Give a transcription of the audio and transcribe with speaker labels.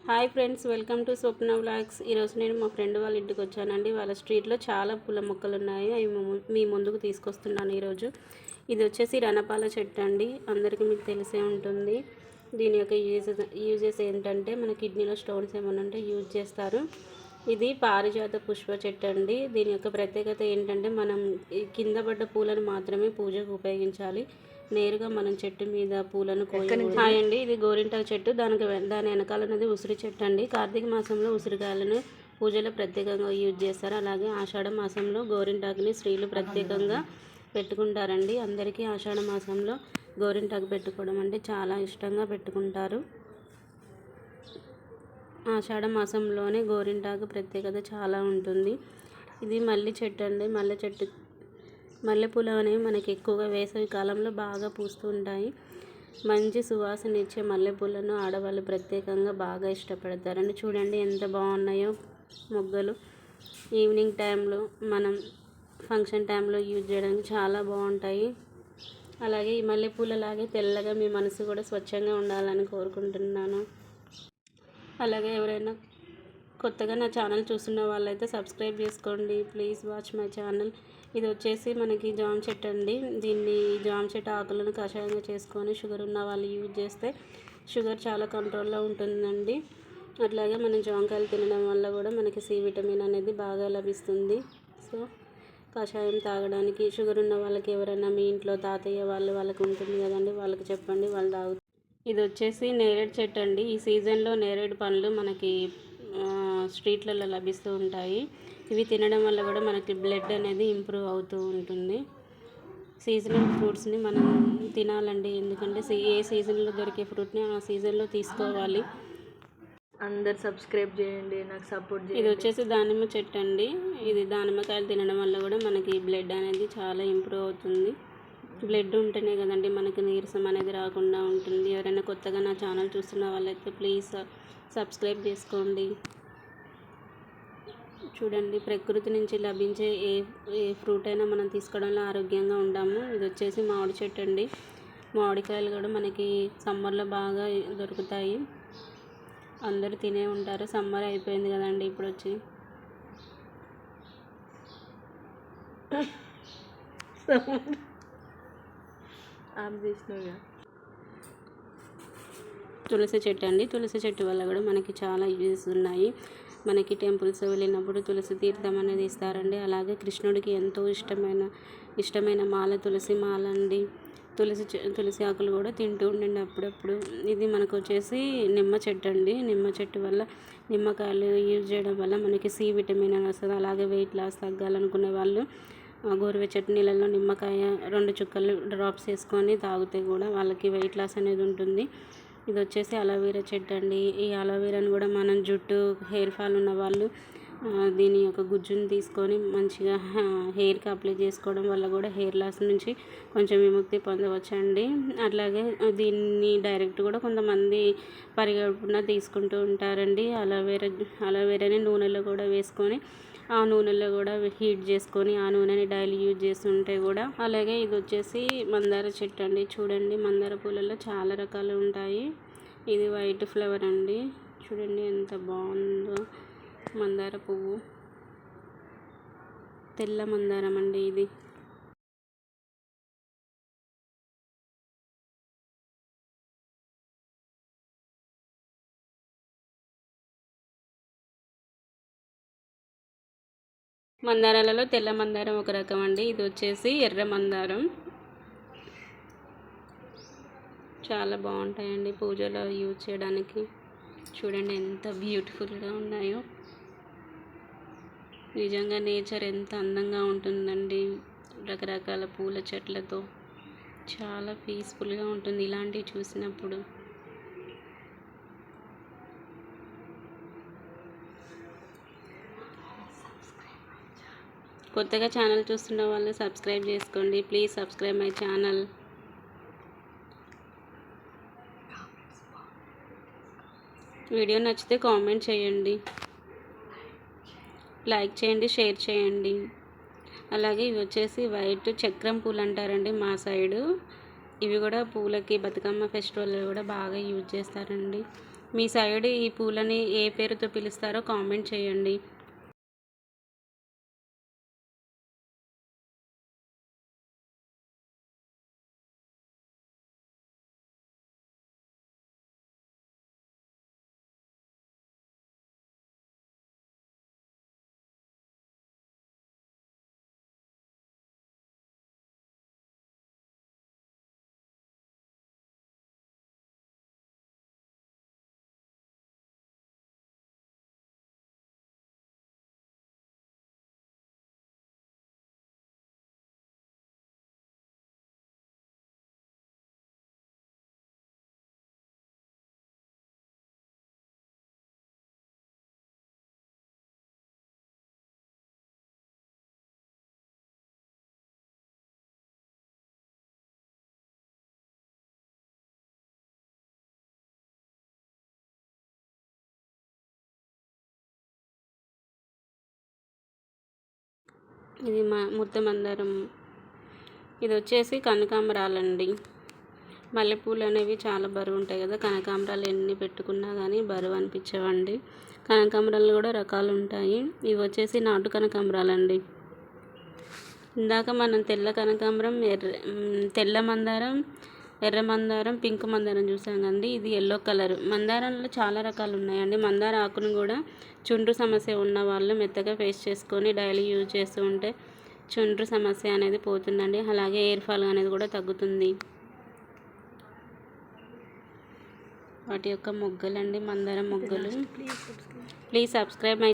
Speaker 1: Hi friends, welcome to Swapna vlogs. ఈరోజు నేను మా ఫ్రెండ్ వాళ్ళ ఇంటికి వచ్చానండి. వాళ్ళ స్ట్రీట్లో చాలా పూల మొక్కలు ఉన్నాయి. అవి మీ ముందుకు తీసుకొస్తున్నాను ఈరోజు. ఇది వచ్చేసి రణపాల చెట్టు అండి. అందరికీ మీకు తెలిసే ఉంటుంది. దీని యొక్క యూజెస్ ఏంటంటే, మన కిడ్నీలో స్టోన్స్ ఏమైనా ఉంటే యూజ్ చేస్తారు. ఇది పారిజాత పుష్ప చెట్టు అండి. దీని యొక్క ప్రత్యేకత ఏంటంటే, మనం కింద పడ్డ పూలను మాత్రమే పూజకు ఉపయోగించాలి. నేరుగా మనం చెట్టు మీద పూలను హాయ్ అండి, ఇది గోరింటాకు చెట్టు. దాని వెనకాల ఉన్నది ఉసిరి చెట్టు అండి. కార్తీక మాసంలో ఉసిరికాయలను పూజలో ప్రత్యేకంగా యూజ్ చేస్తారు. అలాగే ఆషాఢ మాసంలో గోరింటాకుని స్త్రీలు ప్రత్యేకంగా పెట్టుకుంటారండి. అందరికీ ఆషాఢ మాసంలో గోరింటాకు పెట్టుకోవడం అంటే చాలా ఇష్టంగా పెట్టుకుంటారు. ఆషాఢ మాసంలోనే గోరింటాకు ప్రత్యేకత చాలా ఉంటుంది. ఇది మల్లె చెట్టు అండి. మల్లెపూలు అనేవి మనకి ఎక్కువగా వేసవి కాలంలో బాగా పూస్తూ ఉంటాయి. మంచి సువాసన ఇచ్చే మల్లెపూలను ఆడవాళ్ళు ప్రత్యేకంగా బాగా ఇష్టపడతారండి. చూడండి ఎంత బాగున్నాయో మొగ్గలు. ఈవినింగ్ టైంలో మనం ఫంక్షన్ టైంలో యూజ్ చేయడానికి చాలా బాగుంటాయి. అలాగే ఈ మల్లెపూలు అలాగే తెల్లగా మీ మనసు కూడా స్వచ్ఛంగా ఉండాలని కోరుకుంటున్నాను. అలాగే ఎవరైనా కొత్తగా నా ఛానల్ చూస్తున్న వాళ్ళైతే సబ్స్క్రైబ్ చేసుకోండి. Please watch my channel. ఇది వచ్చేసి మనకి జామ చెట్టు అండి. దీన్ని జామ చెట్టు ఆకులను కషాయంగా చేసుకొని షుగర్ ఉన్న వాళ్ళు యూజ్ చేస్తే షుగర్ చాలా కంట్రోల్లో ఉంటుందండి. అట్లాగే మనం జామకాయలు తినడం వల్ల కూడా మనకి సి విటమిన్ అనేది బాగా లభిస్తుంది. సో కషాయం తాగడానికి షుగర్ ఉన్న వాళ్ళకి ఎవరైనా మీ ఇంట్లో తాతయ్య వాళ్ళకి ఉంటుంది కదండి, వాళ్ళకి చెప్పండి, వాళ్ళు తాగుతారు. ఇది వచ్చేసి నేరేడు చెట్టు అండి. ఈ సీజన్లో నేరేడు పండ్లు మనకి స్ట్రీట్లలో లభిస్తూ ఉంటాయి. ఇవి తినడం వల్ల కూడా మనకి బ్లడ్ అనేది ఇంప్రూవ్ అవుతూ ఉంటుంది. సీజనల్ ఫ్రూట్స్ని మనం తినాలండి. ఎందుకంటే ఏ సీజన్లో దొరికే ఫ్రూట్ని ఆ సీజన్లో తీసుకోవాలి.
Speaker 2: అందరు సబ్స్క్రైబ్ చేయండి, నాకు సపోర్ట్ చేయండి.
Speaker 1: ఇది వచ్చేసి దానిమ్మ చెట్టు అండి. ఇది దానిమ్మకాయలు తినడం వల్ల కూడా మనకి బ్లడ్ అనేది చాలా ఇంప్రూవ్ అవుతుంది. బ్లడ్ ఉంటేనే కదండి మనకి నీరసం అనేది రాకుండా ఉంటుంది. ఎవరైనా కొత్తగా నా ఛానల్ చూస్తున్న వాళ్ళైతే ప్లీజ్ సబ్స్క్రైబ్ చేసుకోండి. చూడండి, ప్రకృతి నుంచి లభించే ఏ ఫ్రూట్ అయినా మనం తీసుకోవడంలో ఆరోగ్యంగా ఉంటాము. ఇది వచ్చేసి మామిడి చెట్టు అండి. మామిడికాయలు కూడా మనకి సమ్మర్లో బాగా దొరుకుతాయి. అందరూ తినే ఉంటారు. సమ్మర్ అయిపోయింది కదండి ఇప్పుడు వచ్చి. తులసి చెట్టు అండి. తులసి చెట్టు వల్ల కూడా మనకి చాలా యూజెస్ ఉన్నాయి. మనకి టెంపుల్స్ వెళ్ళినప్పుడు తులసి తీర్థం అనేది ఇస్తారండి. అలాగే కృష్ణుడికి ఎంతో ఇష్టమైన మాల తులసి మాల అండి. తులసి ఆకులు కూడా తింటూ ఉండండి అప్పుడప్పుడు. ఇది మనకు వచ్చేసి నిమ్మ చెట్టు అండి. నిమ్మ చెట్టు వల్ల నిమ్మకాయలు యూజ్ చేయడం వల్ల మనకి సి విటమిన్ అని వస్తుంది. అలాగే వెయిట్ లాస్ తగ్గాలనుకునే వాళ్ళు గోరువెచ్చటి నీళ్ళల్లో నిమ్మకాయ 2 చుక్కలు డ్రాప్స్ వేసుకొని తాగితే కూడా వాళ్ళకి వెయిట్ లాస్ అనేది ఉంటుంది. ఇది వచ్చేసి అలోవెరా చెట్టు అండి. ఈ అలోవెరాను కూడా మనం జుట్టు హెయిర్ ఫాల్ ఉన్న వాళ్ళు దీని యొక్క గుజ్జుని తీసుకొని మంచిగా హెయిర్కి అప్లై చేసుకోవడం వల్ల కూడా హెయిర్ లాస్ నుంచి కొంచెం విముక్తి పొందవచ్చండి. అట్లాగే దీన్ని డైరెక్ట్ కూడా కొంతమంది పరిగడుపున తీసుకుంటూ ఉంటారండి. అలోవెరాని నూనెలో కూడా వేసుకొని ఆ నూనెలో కూడా హీట్ చేసుకొని ఆ నూనెని డైలీ యూజ్ చేస్తుంటే కూడా. అలాగే ఇది వచ్చేసి మందార చెట్టు అండి. చూడండి, మందార పూలలో చాలా రకాలు ఉంటాయి. ఇది వైట్ ఫ్లవర్ అండి. చూడండి ఎంత బాగుందో మందార పువ్వు. తెల్ల మందారం అండి ఇది. మందారాలలో తెల్ల మందారం ఒక రకం అండి. ఇది వచ్చేసి ఎర్ర మందారం. చాలా బాగుంటాయండి పూజలో యూజ్ చేయడానికి. చూడండి ఎంత బ్యూటిఫుల్గా ఉన్నాయో. నిజంగా నేచర్ ఎంత అందంగా ఉంటుందండి రకరకాల పూల చెట్లతో. చాలా పీస్ఫుల్గా ఉంటుంది ఇలాంటివి చూసినప్పుడు. కొత్తగా ఛానల్ చూస్తున్న వాళ్ళు సబ్స్క్రైబ్ చేసుకోండి. Please subscribe my channel. Video నచ్చితే కామెంట్ చేయండి, లైక్ చేయండి, షేర్ చేయండి. అలాగే ఇవి వచ్చేసి వైట్ చక్రం పూలు అంటారండి మా సైడు. ఇవి కూడా పూలకి బతుకమ్మ ఫెస్టివల్లో కూడా బాగా యూజ్ చేస్తారండి. మీ సైడ్ ఈ పూలని ఏ పేరుతో పిలుస్తారో కామెంట్ చేయండి. ఇది ముద్దమందారం. ఇది వచ్చేసి కనకాంబరాలండి. మల్లెపూలు అనేవి చాలా బరువు ఉంటాయి కదా, కనకాంబరాలు ఎన్ని పెట్టుకున్నా కానీ బరువు అనిపించవండి. కనకాంబరాలు కూడా రకాలు ఉంటాయి. ఇవి వచ్చేసి నాటు కనకాంబరాలండి. ఇందాక మనం తెల్ల కనకాంబరం, తెల్ల మందారం, ఎర్ర మందారం, పింక్ మందారం చూసాం కండి. ఇది ఎల్లో కలర్. మందారంలో చాలా రకాలు ఉన్నాయండి. మందార ఆకును కూడా చుండ్రు సమస్య ఉన్న వాళ్ళు మెత్తగా పేస్ట్ చేసుకొని డైలీ యూజ్ చేస్తూ ఉంటే చుండ్రు సమస్య అనేది పోతుందండి. అలాగే హెయిర్ ఫాల్ అనేది కూడా తగ్గుతుంది. వాటి యొక్క మొగ్గలండి, మందారం మొగ్గలు. Please subscribe my